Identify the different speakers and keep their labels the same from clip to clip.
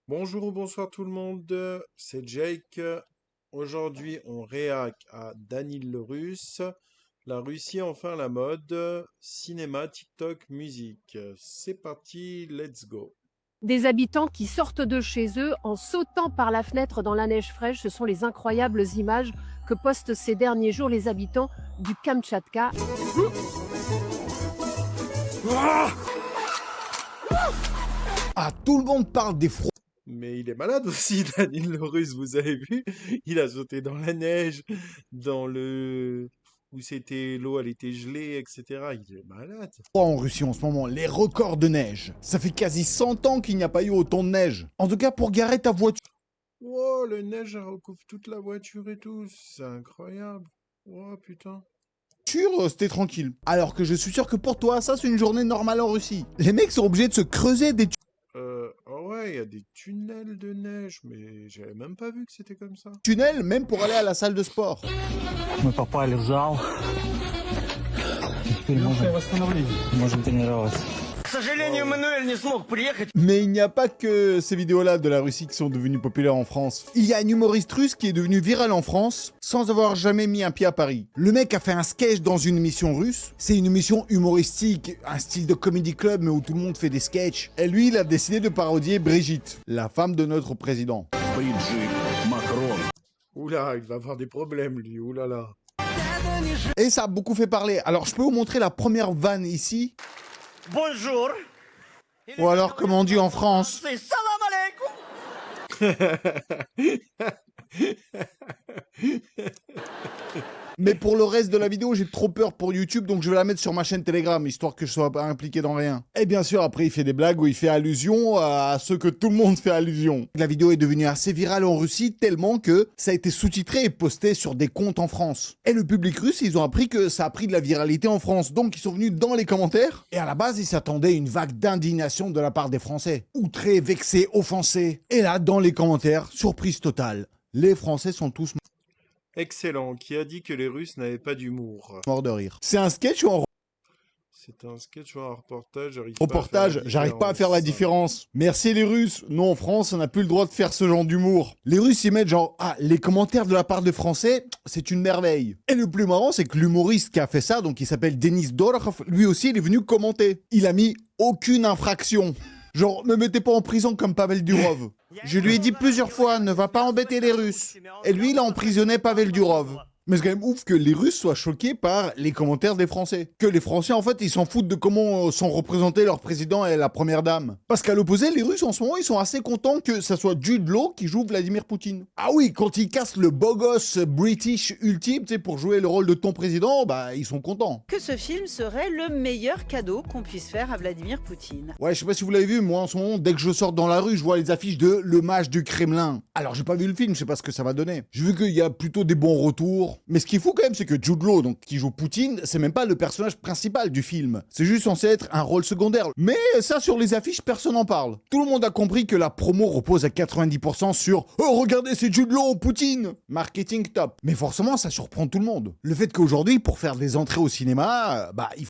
Speaker 1: Bonjour ou bonsoir tout le monde, c'est Jake. Aujourd'hui, on réact à Danil le Russe. La Russie enfin à la mode, cinéma, TikTok, musique. C'est parti, let's go.
Speaker 2: Des habitants qui sortent de chez eux en sautant par la fenêtre dans la neige fraîche, ce sont les incroyables images que postent ces derniers jours les habitants du Kamtchatka.
Speaker 3: Ah, tout le monde parle des froids.
Speaker 1: Mais il est malade aussi, Danil le Russe, vous avez vu? Il a sauté dans la neige, dans le... où c'était l'eau, elle était gelée, etc. Il est malade.
Speaker 3: En Russie en ce moment, les records de neige. Ça fait quasi 100 ans qu'il n'y a pas eu autant de neige. En tout cas, pour garer ta voiture,
Speaker 1: Wow, le neige elle recouvre toute la voiture et tout, c'est incroyable. Oh putain.
Speaker 3: c'était tranquille. Alors que je suis sûr que pour toi, ça c'est une journée normale en Russie. Les mecs sont obligés de se creuser des
Speaker 1: Oh ouais, il y a des tunnels de neige, mais j'avais même pas vu que c'était comme ça.
Speaker 3: tunnels, même pour aller à la salle de sport.
Speaker 4: Мы попали в зал. Теперь можем тренироваться. К сожалению, Мануэль не смог приехать.
Speaker 3: Mais il n'y a pas que ces vidéos-là de la Russie qui sont devenues populaires en France. Il y a un humoriste russe qui est devenu viral en France sans avoir jamais mis un pied à Paris. Le mec a fait un sketch dans une émission russe. C'est une émission humoristique, un style de comedy club mais où tout le monde fait des sketchs. Et lui, il a décidé de parodier Brigitte, la femme de notre président.
Speaker 1: Oula, il va avoir des problèmes lui, oulala.
Speaker 3: Et ça a beaucoup fait parler. Alors je peux vous montrer la première vanne ici.
Speaker 4: Bonjour.
Speaker 3: Ou alors comme on dit en France.
Speaker 4: C'est salam alaikum.
Speaker 3: Mais pour le reste de la vidéo, j'ai trop peur pour YouTube, donc je vais la mettre sur ma chaîne Telegram, histoire que je sois pas impliqué dans rien. Et bien sûr, après, il fait des blagues où il fait allusion à ce que tout le monde fait allusion. La vidéo est devenue assez virale en Russie, tellement que ça a été sous-titré et posté sur des comptes en France. Et le public russe, ils ont appris que ça a pris de la viralité en France, donc ils sont venus dans les commentaires. Et à la base, ils s'attendaient à une vague d'indignation de la part des Français. Outrés, vexés, offensés. Et là, dans les commentaires, surprise totale. Les Français sont tous
Speaker 1: Excellent, qui a dit que les Russes n'avaient pas d'humour?
Speaker 3: morts de rire. C'est un sketch ou un
Speaker 1: C'est un sketch ou un reportage,
Speaker 3: j'arrive pas à faire la différence. Merci les Russes. Non, en France, on n'a plus le droit de faire ce genre d'humour. Les Russes, ils mettent genre, ah, les commentaires de la part de Français, c'est une merveille. Et le plus marrant, c'est que l'humoriste qui a fait ça, donc il s'appelle Denis Dorokh, lui aussi, il est venu commenter. Il a mis aucune infraction. Genre, ne mettez pas en prison comme Pavel Durov. Je lui ai dit plusieurs fois, ne va pas embêter les Russes. Et lui, il a emprisonné Pavel Durov. Mais c'est quand même ouf que les Russes soient choqués par les commentaires des Français. Que les Français, en fait, ils s'en foutent de comment sont représentés leur président et la première dame. Parce qu'à l'opposé, les Russes, en ce moment, ils sont assez contents que ça soit Jude Law qui joue Vladimir Poutine. Ah oui, quand ils cassent le beau gosse British ultime, tu sais, pour jouer le rôle de ton président, bah, ils sont contents.
Speaker 5: Que ce film serait le meilleur cadeau qu'on puisse faire à Vladimir Poutine.
Speaker 3: Ouais, je sais pas si vous l'avez vu, moi, en ce moment, dès que je sors dans la rue, je vois les affiches de Le Mage du Kremlin. Alors, j'ai pas vu le film, je sais pas ce que ça va donner. J'ai vu qu'il y a plutôt des bons retours. Mais ce qu'il faut quand même, c'est que Jude Law, donc, qui joue Poutine, c'est même pas le personnage principal du film. C'est juste censé être un rôle secondaire. Mais ça, sur les affiches, personne n'en parle. Tout le monde a compris que la promo repose à 90% sur « Oh, regardez, c'est Jude Law, Poutine !» Marketing top. Mais forcément, ça surprend tout le monde. Le fait qu'aujourd'hui, pour faire des entrées au cinéma, bah, il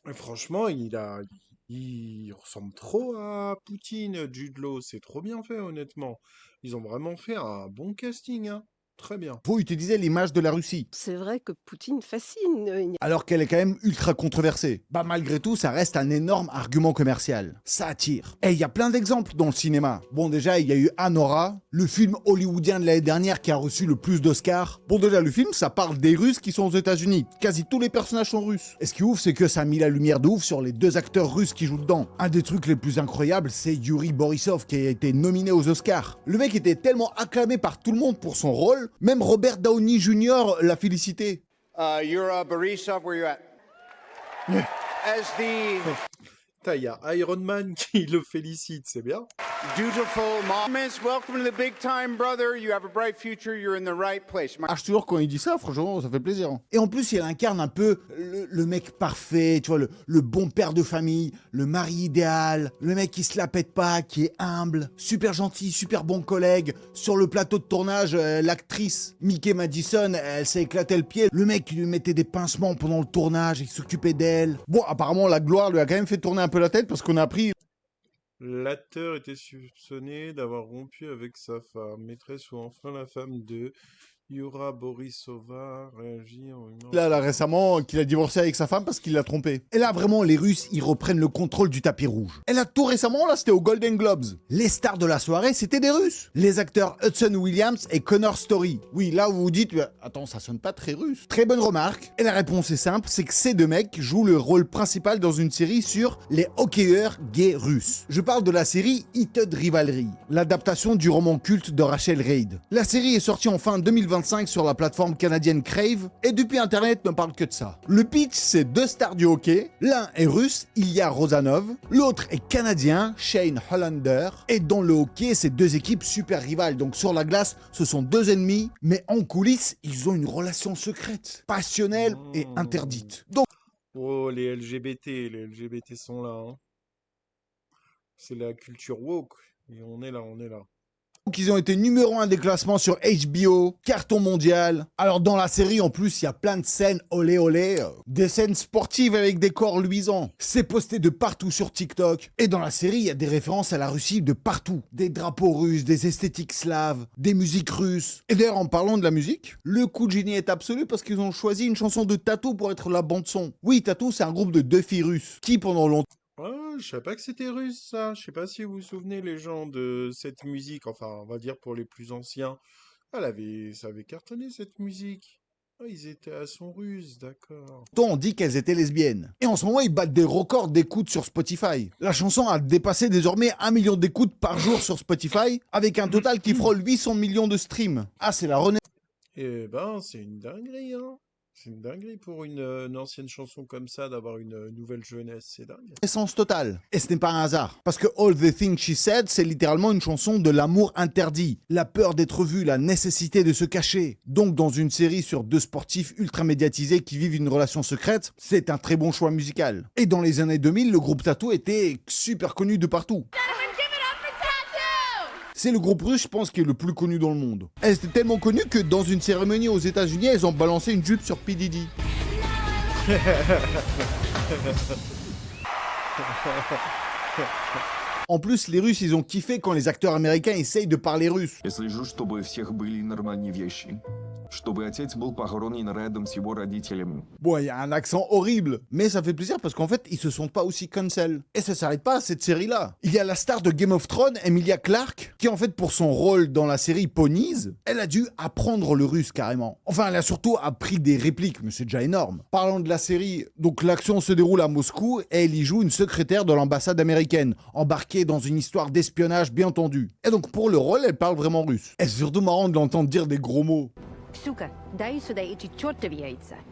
Speaker 1: Et franchement, il ressemble trop à Poutine, Jude Law. C'est trop bien fait, honnêtement. Ils ont vraiment fait un bon casting, hein. Très bien.
Speaker 3: faut utiliser l'image de la Russie.
Speaker 2: C'est vrai que Poutine fascine.
Speaker 3: Alors qu'elle est quand même ultra controversée. Bah malgré tout, ça reste un énorme argument commercial. Ça attire. Et il y a plein d'exemples dans le cinéma. Bon déjà, il y a eu Anora, le film hollywoodien de l'année dernière qui a reçu le plus d'Oscars. Bon déjà, le film, ça parle des Russes qui sont aux États-Unis. Quasi tous les personnages sont russes. Et ce qui est ouf, c'est que ça a mis la lumière de ouf sur les deux acteurs russes qui jouent dedans. Un des trucs les plus incroyables, c'est Yuri Borisov qui a été nominé aux Oscars. Le mec était tellement acclamé par tout le monde pour son rôle, même Robert Downey Jr. l'a félicité.
Speaker 6: Borisov, where you at? As the
Speaker 1: Il y a Iron Man qui le félicite, c'est bien.
Speaker 6: dutiful mom, welcome to the big time, brother. You have a bright future. You're in the right place.
Speaker 3: Ah, je te jure, quand il dit ça, franchement, ça fait plaisir. Et en plus, il incarne un peu le mec parfait, tu vois, le bon père de famille, le mari idéal, le mec qui se la pète pas, qui est humble, super gentil, super bon collègue. Sur le plateau de tournage, l'actrice Mickey Madison, elle s'est éclaté le pied. Le mec, il lui mettait des pincements pendant le tournage, il s'occupait d'elle. Bon, apparemment, la gloire lui a quand même fait tourner un peu la tête parce qu'on a appris
Speaker 1: L'acteur était soupçonné d'avoir rompu avec sa femme, maîtresse ou enfin la femme de Yura Borisova réagit en une
Speaker 3: Là, récemment, qu'il a divorcé avec sa femme parce qu'il l'a trompée. Et là, vraiment, les Russes, ils reprennent le contrôle du tapis rouge. Et là, tout récemment, là, c'était aux Golden Globes. Les stars de la soirée, c'était des Russes. Les acteurs Hudson Williams et Connor Story. Oui, là, vous vous dites, attends, ça sonne pas très russe. Très bonne remarque. Et la réponse est simple, c'est que ces deux mecs jouent le rôle principal dans une série sur les hockeyeurs gays russes. Je parle de la série Heated Rivalry, l'adaptation du roman culte de Rachel Reid. La série est sortie en fin 2025 sur la plateforme canadienne Crave, et depuis Internet ne parle que de ça. Le pitch, c'est deux stars du hockey. L'un est russe, Ilya Rozanov. L'autre est canadien, Shane Hollander. Et dans le hockey, c'est deux équipes super rivales. Donc sur la glace, ce sont deux ennemis, mais en coulisses, ils ont une relation secrète, passionnelle et interdite. Donc,
Speaker 1: Oh, les LGBT sont là, hein. C'est la culture woke. Et on est là, on est là.
Speaker 3: ils ont été numéro 1 des classements sur HBO, carton mondial. Alors dans la série, en plus, il y a plein de scènes olé olé, des scènes sportives avec des corps luisants. C'est posté de partout sur TikTok. Et dans la série, il y a des références à la Russie de partout. Des drapeaux russes, des esthétiques slaves, des musiques russes. Et d'ailleurs, en parlant de la musique, le coup de génie est absolu parce qu'ils ont choisi une chanson de Tattoo pour être la bande-son. Oui, Tattoo, c'est un groupe de deux filles russes qui, pendant longtemps,
Speaker 1: Ah, je savais pas que c'était russe, ça. Je sais pas si vous vous souvenez, les gens, de cette musique. Enfin, on va dire pour les plus anciens. Ça avait cartonné, cette musique. Ah, ils étaient à son russe, d'accord.
Speaker 3: on dit qu'elles étaient lesbiennes. Et en ce moment, ils battent des records d'écoute sur Spotify. La chanson a dépassé désormais 1 million d'écoutes par jour sur Spotify, avec un total qui frôle 800 millions de streams. Ah, c'est la
Speaker 1: Eh ben, c'est une dinguerie, hein. C'est une dinguerie pour une ancienne chanson comme ça, d'avoir une nouvelle jeunesse, c'est dingue.
Speaker 3: renaissance totale. Et ce n'est pas un hasard. Parce que All the Things She Said, c'est littéralement une chanson de l'amour interdit. La peur d'être vu, la nécessité de se cacher. Donc dans une série sur deux sportifs ultra médiatisés qui vivent une relation secrète, c'est un très bon choix musical. Et dans les années 2000, le groupe Tattoo était super connu de partout. C'est le groupe russe, je pense, qui est le plus connu dans le monde. Elles étaient tellement connues que dans une cérémonie aux États-Unis, elles ont balancé une jupe sur P. Diddy. En plus, les Russes, ils ont kiffé quand les acteurs américains essayent de parler russe.
Speaker 7: Я слежу, чтобы у всех были нормальные вещи. Чтобы отец был похоронен рядом с его родителями.
Speaker 3: Bon, il y a un accent horrible, mais ça fait plaisir parce qu'en fait, ils se sentent pas aussi cancel. Et ça s'arrête pas à cette série-là. Il y a la star de Game of Thrones, Emilia Clarke, qui en fait, pour son rôle dans la série Ponies, elle a dû apprendre le russe carrément. Enfin, elle a surtout appris des répliques, mais c'est déjà énorme. Parlant de la série, donc l'action se déroule à Moscou et elle y joue une secrétaire de l'ambassade américaine, embarquée dans une histoire d'espionnage bien tendue. Et donc pour le rôle, elle parle vraiment russe. Et c'est surtout marrant de l'entendre dire des gros mots.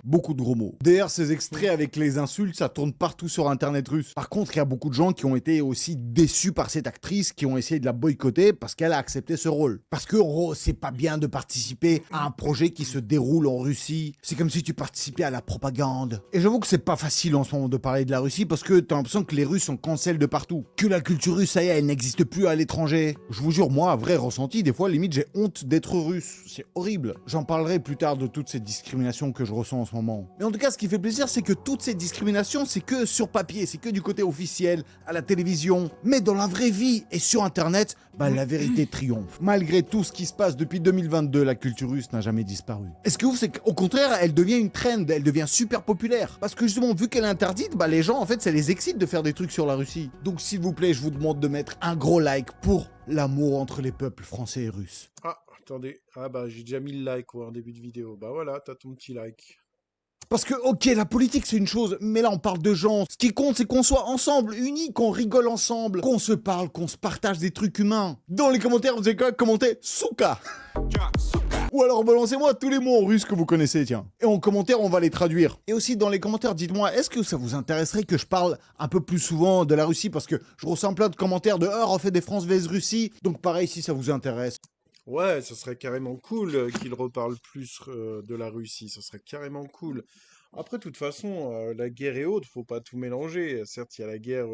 Speaker 3: Beaucoup de gros mots. D'ailleurs, ces extraits avec les insultes, ça tourne partout sur Internet russe. Par contre, il y a beaucoup de gens qui ont été aussi déçus par cette actrice, qui ont essayé de la boycotter parce qu'elle a accepté ce rôle. Parce que, oh, c'est pas bien de participer à un projet qui se déroule en Russie. C'est comme si tu participais à la propagande. Et j'avoue que c'est pas facile en ce moment de parler de la Russie parce que t'as l'impression que les Russes sont cancel de partout. Que la culture russe, ça y est, elle n'existe plus à l'étranger. Je vous jure, moi, vrai ressenti, des fois, limite, j'ai honte d'être russe. C'est horrible. J'en parlerai plus tard de toutes ces discriminations que je ressens en ce moment. Mais en tout cas, ce qui fait plaisir, c'est que toutes ces discriminations, c'est que sur papier, c'est que du côté officiel, à la télévision. Mais dans la vraie vie et sur Internet, la vérité triomphe. Malgré tout ce qui se passe depuis 2022, la culture russe n'a jamais disparu. Et ce qui est ouf, c'est qu'au contraire, elle devient une trend, elle devient super populaire. Parce que justement, vu qu'elle est interdite, les gens, en fait, ça les excite de faire des trucs sur la Russie. Donc s'il vous plaît, je vous demande de mettre un gros like pour l'amour entre les peuples français et russes.
Speaker 1: Ah, attendez. Ah j'ai déjà mis le like en début de vidéo. Bah voilà, t'as ton petit like.
Speaker 3: Parce que, ok, la politique c'est une chose, mais là on parle de gens. Ce qui compte c'est qu'on soit ensemble, unis, qu'on rigole ensemble, qu'on se parle, qu'on se partage des trucs humains. Dans les commentaires, vous avez quoi commenter Souka. Ou alors balancez-moi tous les mots en russe que vous connaissez, tiens. Et en commentaire, on va les traduire. Et aussi dans les commentaires, dites-moi, est-ce que ça vous intéresserait que je parle un peu plus souvent de la Russie? Parce que je ressens plein de commentaires de « Ah, refait des France vs Russie ». Donc pareil, si ça vous intéresse.
Speaker 1: Ouais, ça serait carrément cool qu'il reparle plus de la Russie. Ça serait carrément cool. Après, de toute façon, la guerre est haute, faut pas tout mélanger. Certes, il y a la guerre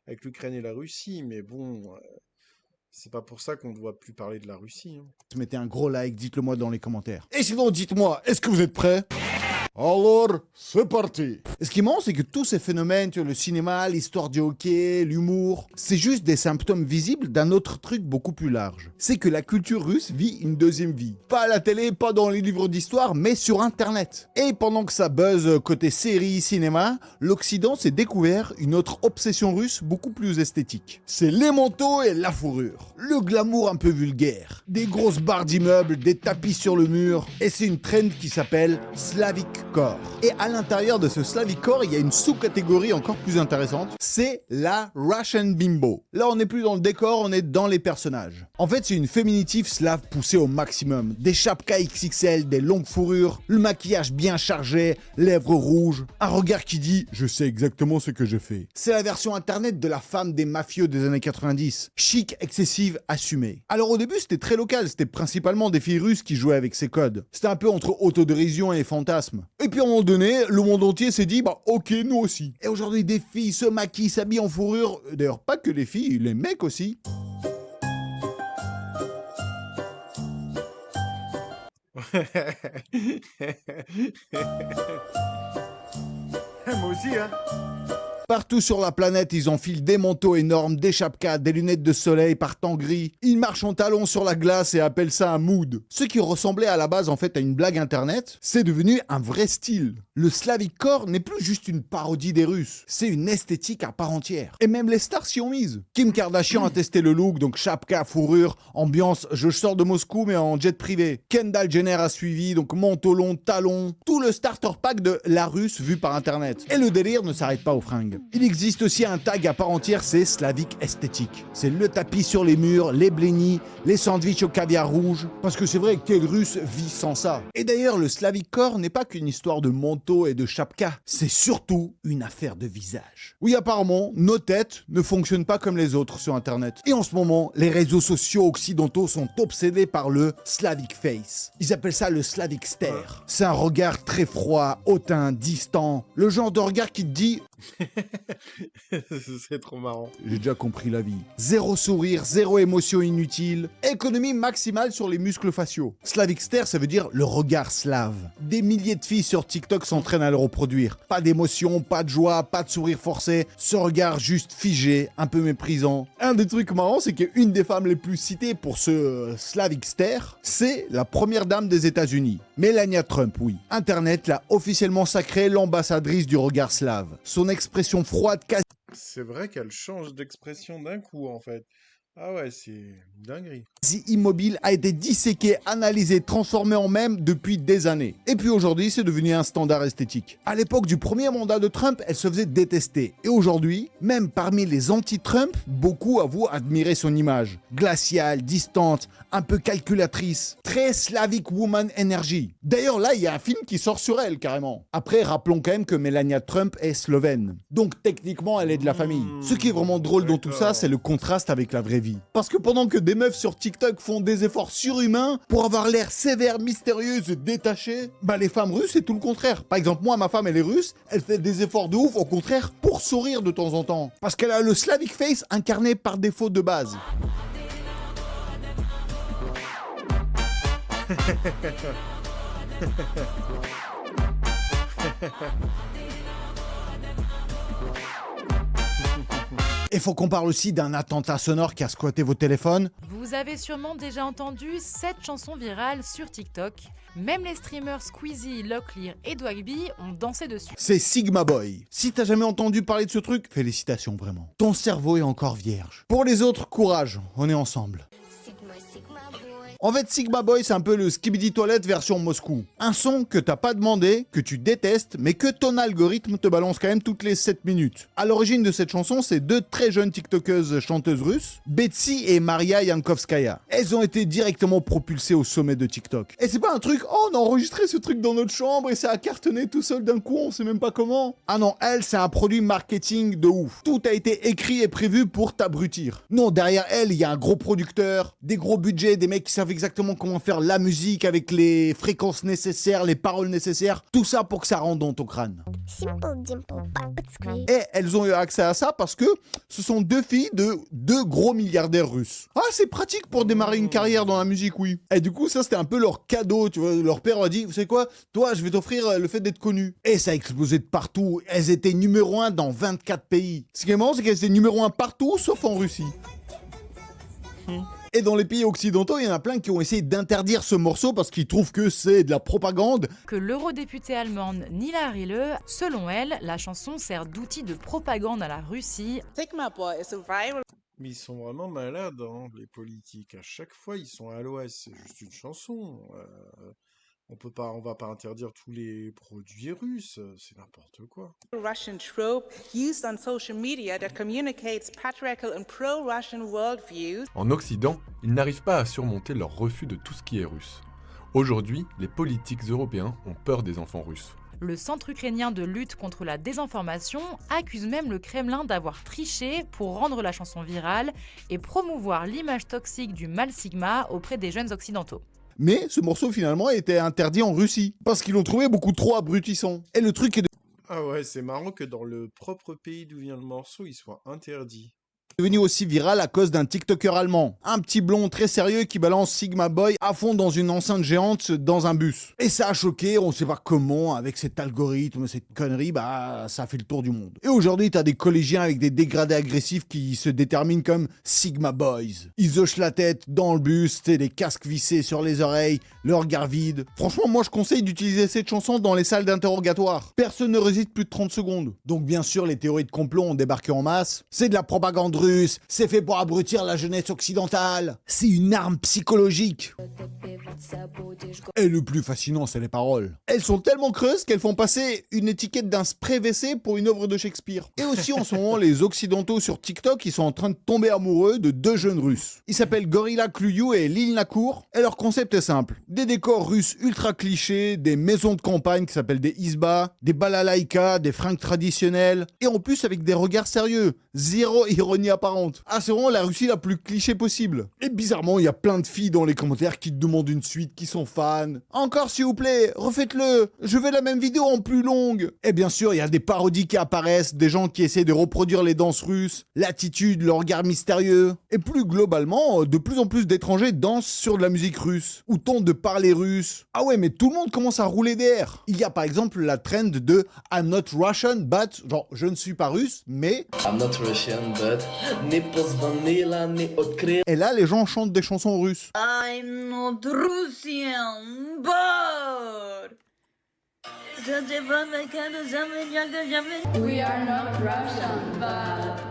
Speaker 1: avec l'Ukraine et la Russie, mais bon, c'est pas pour ça qu'on ne doit plus parler de la Russie, hein.
Speaker 3: Mettez un gros like, dites-le moi dans les commentaires. Et sinon, dites-moi, est-ce que vous êtes prêts ? Alors, c'est parti. Et ce qui est marrant, c'est que tous ces phénomènes, tu vois, le cinéma, l'histoire du hockey, l'humour, c'est juste des symptômes visibles d'un autre truc beaucoup plus large. C'est que la culture russe vit une deuxième vie. Pas à la télé, pas dans les livres d'histoire, mais sur Internet. Et pendant que ça buzz côté série, cinéma, l'Occident s'est découvert une autre obsession russe beaucoup plus esthétique. C'est les manteaux et la fourrure. Le glamour un peu vulgaire. Des grosses barres d'immeubles, des tapis sur le mur. Et c'est une trend qui s'appelle Slavic Core. Et à l'intérieur de ce Slavic Core, il y a une sous-catégorie encore plus intéressante. C'est la Russian Bimbo. Là, on n'est plus dans le décor, on est dans les personnages. En fait, c'est une féminitive slave poussée au maximum. Des chapkas XXL, des longues fourrures, le maquillage bien chargé, lèvres rouges, un regard qui dit « Je sais exactement ce que je fais ». C'est la version internet de la femme des mafieux des années 90. Chic, excessive, assumée. Alors au début, c'était très local, c'était principalement des filles russes qui jouaient avec ces codes. C'était un peu entre autodérision et fantasme. Et puis à un moment donné, le monde entier s'est dit « Bah ok, nous aussi ». Et aujourd'hui, des filles se maquillent, s'habillent en fourrure. D'ailleurs, pas que les filles, les mecs aussi.
Speaker 6: Moi aussi, hein.
Speaker 3: Partout sur la planète, ils enfilent des manteaux énormes, des chapkas, des lunettes de soleil par temps gris. Ils marchent en talons sur la glace et appellent ça un mood. Ce qui ressemblait à la base en fait à une blague internet, c'est devenu un vrai style. Le Slavic Core n'est plus juste une parodie des Russes, c'est une esthétique à part entière. Et même les stars s'y ont mises. Kim Kardashian a testé le look, donc chapka, fourrure, ambiance je sors de Moscou mais en jet privé. Kendall Jenner a suivi, donc manteau long, talons, tout le starter pack de la Russe vue par internet. Et le délire ne s'arrête pas aux fringues. Il existe aussi un tag à part entière, c'est Slavic esthétique. C'est le tapis sur les murs, les blénis, les sandwichs au caviar rouge. Parce que c'est vrai, quel Russe vit sans ça? Et d'ailleurs, le Slavic Core n'est pas qu'une histoire de manteau et de chapka. C'est surtout une affaire de visage. Oui, apparemment, nos têtes ne fonctionnent pas comme les autres sur Internet. Et en ce moment, les réseaux sociaux occidentaux sont obsédés par le Slavic face. Ils appellent ça le Slavic stare. C'est un regard très froid, hautain, distant. Le genre de regard qui te dit
Speaker 1: C'est trop marrant.
Speaker 3: j'ai déjà compris la vie. Zéro sourire, zéro émotion inutile. Économie maximale sur les muscles faciaux. Slavic stare, ça veut dire le regard slave. Des milliers de filles sur TikTok s'entraînent à le reproduire. Pas d'émotion, pas de joie, pas de sourire forcé. Ce regard juste figé, un peu méprisant. Un des trucs marrants, c'est qu'une des femmes les plus citées pour ce Slavic stare, c'est la première dame des États-Unis. Melania Trump, oui. Internet l'a officiellement sacrée l'ambassadrice du regard slave. Son expression froide,
Speaker 1: C'est vrai qu'elle change d'expression d'un coup, en fait. Ah ouais, c'est dinguerie.
Speaker 3: quasi immobile, a été disséqué, analysé, transformé en mème depuis des années. Et puis aujourd'hui, c'est devenu un standard esthétique. À l'époque du premier mandat de Trump, elle se faisait détester. Et aujourd'hui, même parmi les anti-Trump, beaucoup avouent admirer son image. Glaciale, distante, un peu calculatrice. Très Slavic woman energy. D'ailleurs, là, il y a un film qui sort sur elle, carrément. Après, rappelons quand même que Melania Trump est slovène. Donc, techniquement, elle est de la famille. Ce qui est vraiment drôle dans tout ça, c'est le contraste avec la vraie vie. Parce que pendant que des meufs sur TikTok font des efforts surhumains pour avoir l'air sévère, mystérieuse et détachée, bah les femmes russes, c'est tout le contraire. Par exemple, moi, ma femme, elle est russe, elle fait des efforts de ouf, au contraire, pour sourire de temps en temps. Parce qu'elle a le Slavic face incarné par défaut de base. Et faut qu'on parle aussi d'un attentat sonore qui a squatté vos téléphones.
Speaker 8: Vous avez sûrement déjà entendu cette chanson virale sur TikTok. Même les streamers Squeezie, Locklear et Dwagby ont dansé dessus.
Speaker 3: C'est Sigma Boy. Si t'as jamais entendu parler de ce truc, félicitations vraiment. Ton cerveau est encore vierge. Pour les autres, courage, on est ensemble. En fait, Sigma Boy, c'est un peu le Skibidi Toilette version Moscou. Un son que t'as pas demandé, que tu détestes, mais que ton algorithme te balance quand même toutes les 7 minutes. À l'origine de cette chanson, c'est deux très jeunes tiktokeuses chanteuses russes, Betsy et Maria Yankovskaya. Elles ont été directement propulsées au sommet de TikTok. Et c'est pas un truc, oh, on a enregistré ce truc dans notre chambre et ça a cartonné tout seul d'un coup, on sait même pas comment. Ah non, elle, c'est un produit marketing de ouf. Tout a été écrit et prévu pour t'abrutir. Non, derrière elle, il y a un gros producteur, des gros budgets, des mecs qui savent savent exactement comment faire la musique avec les fréquences nécessaires, les paroles nécessaires, tout ça pour que ça rentre dans ton crâne. Et elles ont eu accès à ça parce que ce sont 2 filles de 2 gros milliardaires russes. Ah, c'est pratique pour démarrer une carrière dans la musique, oui. Et du coup, ça, c'était un peu leur cadeau, tu vois. Leur père a dit, vous savez quoi, toi, je vais t'offrir le fait d'être connu. Et ça a explosé de partout. Elles étaient numéro 1 dans 24 pays. Ce qui est marrant, c'est qu'elles étaient numéro 1 partout, sauf en Russie. Et dans les pays occidentaux, il y en a plein qui ont essayé d'interdire ce morceau parce qu'ils trouvent que c'est de la propagande.
Speaker 8: Que l'eurodéputée allemande Nila Rille, selon elle, la chanson sert d'outil de propagande à la Russie.
Speaker 1: Mais ils sont vraiment malades, hein, les politiques. À chaque fois, ils sont à l'ouest. C'est juste une chanson. On va pas interdire tous les produits russes. C'est n'importe quoi.
Speaker 9: Russian trope used on social media that communicates patriarchal and pro-Russian worldviews.
Speaker 10: En Occident, ils n'arrivent pas à surmonter leur refus de tout ce qui est russe. Aujourd'hui, les politiques européens ont peur des enfants russes.
Speaker 8: Le Centre ukrainien de lutte contre la désinformation accuse même le Kremlin d'avoir triché pour rendre la chanson virale et promouvoir l'image toxique du mâle Sigma auprès des jeunes occidentaux.
Speaker 3: Mais ce morceau finalement a été interdit en Russie parce qu'ils l'ont trouvé beaucoup trop abrutissant. Et le truc est
Speaker 1: Ah ouais, c'est marrant que dans le propre pays d'où vient le morceau, il soit interdit.
Speaker 3: devenu aussi viral à cause d'un TikToker allemand. Un petit blond très sérieux qui balance Sigma Boy à fond dans une enceinte géante dans un bus. Et ça a choqué, on sait pas comment, avec cet algorithme, cette connerie, bah ça a fait le tour du monde. Et aujourd'hui, t'as des collégiens avec des dégradés agressifs qui se déterminent comme Sigma Boys. Ils hochent la tête dans le bus, t'as des casques vissés sur les oreilles, le regard vide. Franchement, moi je conseille d'utiliser cette chanson dans les salles d'interrogatoire. Personne ne résiste plus de 30 secondes. Donc bien sûr, les théories de complot ont débarqué en masse. C'est de la propagande russe, c'est fait pour abrutir la jeunesse occidentale. C'est une arme psychologique. Et le plus fascinant, c'est les paroles. Elles sont tellement creuses qu'elles font passer une étiquette d'un spray WC pour une œuvre de Shakespeare. Et aussi en ce moment, les occidentaux sur TikTok, ils sont en train de tomber amoureux de deux jeunes russes. Ils s'appellent Gorilla Cluyu et Lil Nakour. Et leur concept est simple. Des décors russes ultra clichés, des maisons de campagne qui s'appellent des isbas, des balalaïkas, des fringues traditionnelles. Et en plus avec des regards sérieux. Zéro ironie apparente. Ah, c'est vraiment la Russie la plus cliché possible. Et bizarrement, il y a plein de filles dans les commentaires qui te demandent une suite, qui sont fans. Encore s'il vous plaît, refaites-le. Je veux la même vidéo en plus longue. Et bien sûr, il y a des parodies qui apparaissent, des gens qui essaient de reproduire les danses russes, l'attitude, le regard mystérieux. Et plus globalement, de plus en plus d'étrangers dansent sur de la musique russe, ou tentent de parler russe. Ah ouais, mais tout le monde commence à rouler d'air. Il y a par exemple la trend de I'm not Russian, but, genre, je ne suis pas russe, mais...
Speaker 11: I'm not Russian, but...
Speaker 3: Et là, les gens chantent des chansons russes.
Speaker 12: I'm not Russian, but... We are not Russian, but...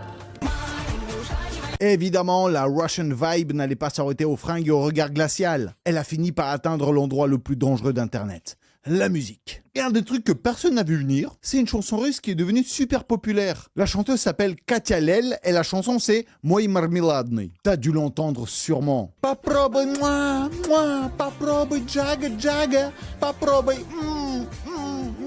Speaker 3: Évidemment, la Russian vibe n'allait pas s'arrêter aux fringues et au regard glacial. Elle a fini par atteindre l'endroit le plus dangereux d'Internet. La musique. Et un des trucs que personne n'a vu venir, c'est une chanson russe qui est devenue super populaire. La chanteuse s'appelle Katia Lel et la chanson c'est Moy Marmeladny. T'as dû l'entendre sûrement. Попробуй moi, попробуй джага джага, попробуй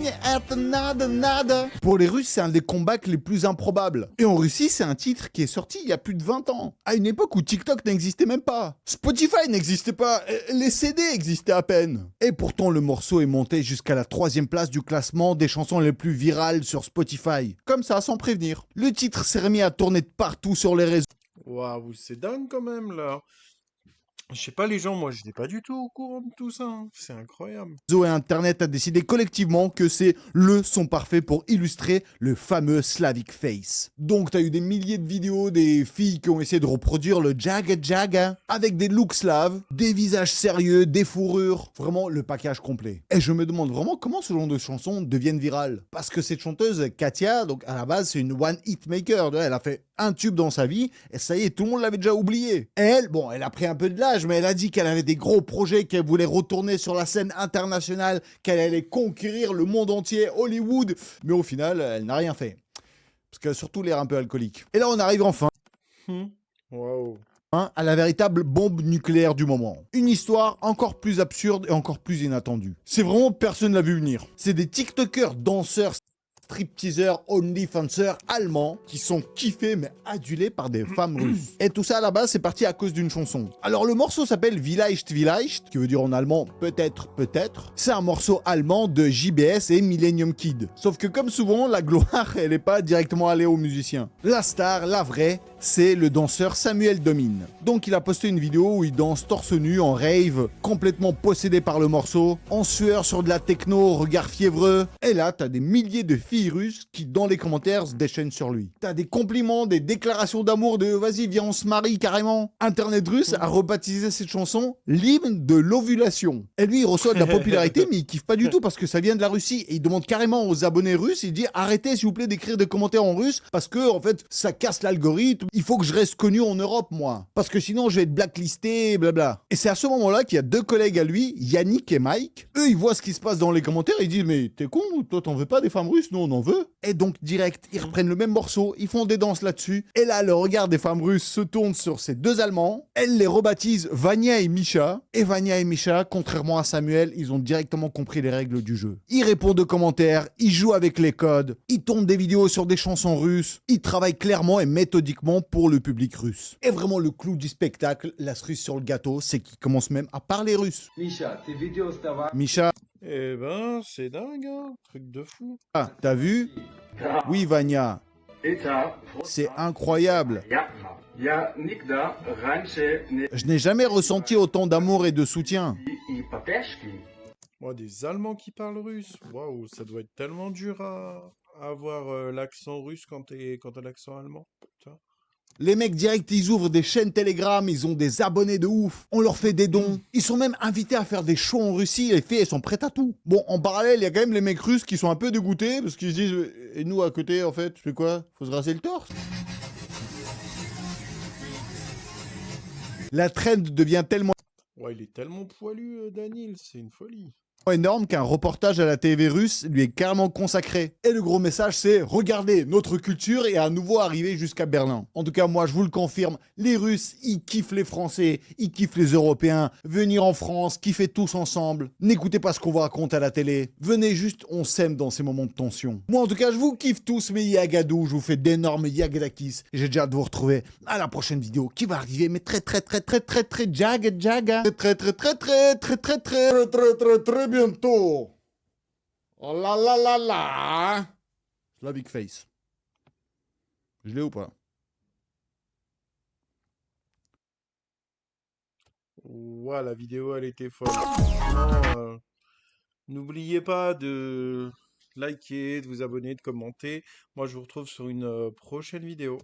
Speaker 3: это надо. Pour les Russes, c'est un des comebacks les plus improbables. Et en Russie, c'est un titre qui est sorti il y a plus de 20 ans. À une époque où TikTok n'existait même pas. Spotify n'existait pas. Les CD existaient à peine. Et pourtant, le morceau est monté jusqu'à la 3e place du classement des chansons les plus virales sur Spotify. Comme ça, sans prévenir. Le titre s'est remis à tourner de partout sur les réseaux.
Speaker 1: Waouh, c'est dingue quand même là. Je sais pas les gens, moi je n'étais pas du tout au courant de tout ça. Hein. C'est incroyable.
Speaker 3: Et Internet a décidé collectivement que c'est le son parfait pour illustrer le fameux Slavic Face. Donc t'as eu des milliers de vidéos des filles qui ont essayé de reproduire le jaga jaga avec des looks slaves, des visages sérieux, des fourrures, vraiment le package complet. Et je me demande vraiment comment ce genre de chansons deviennent virales. Parce que cette chanteuse Katia, donc à la base c'est une one hit maker, elle a fait un tube dans sa vie et ça y est, tout le monde l'avait déjà oublié. Et elle, bon, elle a pris un peu de l'âge, mais elle a dit qu'elle avait des gros projets, qu'elle voulait retourner sur la scène internationale, qu'elle allait conquérir le monde entier, Hollywood. Mais au final, elle n'a rien fait. Parce qu'elle a surtout l'air un peu alcoolique. Et là, on arrive enfin
Speaker 1: Waouh.
Speaker 3: à la véritable bombe nucléaire du moment. Une histoire encore plus absurde et encore plus inattendue. C'est vraiment personne ne l'a vu venir. C'est des TikTokers danseurs stripteaseurs, onlyfansers allemands qui sont kiffés mais adulés par des femmes russes. Et tout ça à la base, c'est parti à cause d'une chanson. Alors le morceau s'appelle Vielleicht Vielleicht, qui veut dire en allemand peut-être peut-être. C'est un morceau allemand de JBS et Millennium Kid. Sauf que comme souvent, la gloire, elle n'est pas directement allée aux musiciens. La star, la vraie, c'est le danseur Samuel Domine. Donc il a posté une vidéo où il danse torse nu en rave, complètement possédé par le morceau, en sueur sur de la techno, regard fiévreux. Et là, t'as des milliers de filles russes qui, dans les commentaires, se déchaînent sur lui. T'as des compliments, des déclarations d'amour de « vas-y, viens, on se marie carrément ». Internet russe a rebaptisé cette chanson l'hymne de l'ovulation. Et lui, il reçoit de la popularité, mais il kiffe pas du tout parce que ça vient de la Russie. Et il demande carrément aux abonnés russes, il dit « arrêtez s'il vous plaît d'écrire des commentaires en russe parce que, en fait, ça casse l'algorithme. Il faut que je reste connu en Europe, moi. Parce que sinon, je vais être blacklisté, blabla. » Et c'est à ce moment-là qu'il y a deux collègues à lui, Yannick et Mike. Eux, ils voient ce qui se passe dans les commentaires et ils disent « mais t'es con, toi t'en veux pas des femmes russes? Nous, on en veut. » Et donc, direct, ils reprennent le même morceau, ils font des danses là-dessus. Et là, le regard des femmes russes se tourne sur ces deux Allemands. Elles les rebaptisent Vania et Misha. Et Vania et Misha, contrairement à Samuel, ils ont directement compris les règles du jeu. Ils répondent aux commentaires, ils jouent avec les codes, ils tournent des vidéos sur des chansons russes, ils travaillent clairement et méthodiquement pour le public russe. Et vraiment, le clou du spectacle, la cerise sur le gâteau, c'est qu'ils commencent même à parler russe. Misha,
Speaker 1: Eh ben, c'est dingue, hein. Truc de fou.
Speaker 3: ah, t'as vu? Oui, Vania. C'est incroyable. Je n'ai jamais ressenti autant d'amour et de soutien.
Speaker 1: Oh, des Allemands qui parlent russe. Waouh, ça doit être tellement dur à avoir l'accent russe quand t'as l'accent allemand. Putain.
Speaker 3: Les mecs direct, ils ouvrent des chaînes Telegram, ils ont des abonnés de ouf, on leur fait des dons. Ils sont même invités à faire des shows en Russie, les filles, elles sont prêtes à tout. Bon, en parallèle, il y a quand même les mecs russes qui sont un peu dégoûtés, parce qu'ils se disent, et nous à côté, en fait, c'est quoi? Faut se raser le torse. La trend devient tellement
Speaker 1: Ouais, il est tellement poilu, Daniel, c'est une folie.
Speaker 3: énorme qu'un reportage à la TV russe lui est carrément consacré. Et le gros message c'est « Regardez, notre culture est à nouveau arrivée jusqu'à Berlin ». En tout cas, moi je vous le confirme, les Russes, ils kiffent les Français, ils kiffent les Européens. Venir en France, kiffer tous ensemble. N'écoutez pas ce qu'on vous raconte à la télé. Venez juste, on s'aime dans ces moments de tension. Moi en tout cas, je vous kiffe tous mes yagadous, je vous fais d'énormes yagadakis. J'ai déjà hâte de vous retrouver à la prochaine vidéo qui va arriver, mais très jaga. Très bientôt. Oh là là là là. La big face. Je l'ai ou pas?
Speaker 1: Ouais, la vidéo, elle était folle. Franchement, n'oubliez pas de liker, de vous abonner, de commenter. Moi, je vous retrouve sur une prochaine vidéo.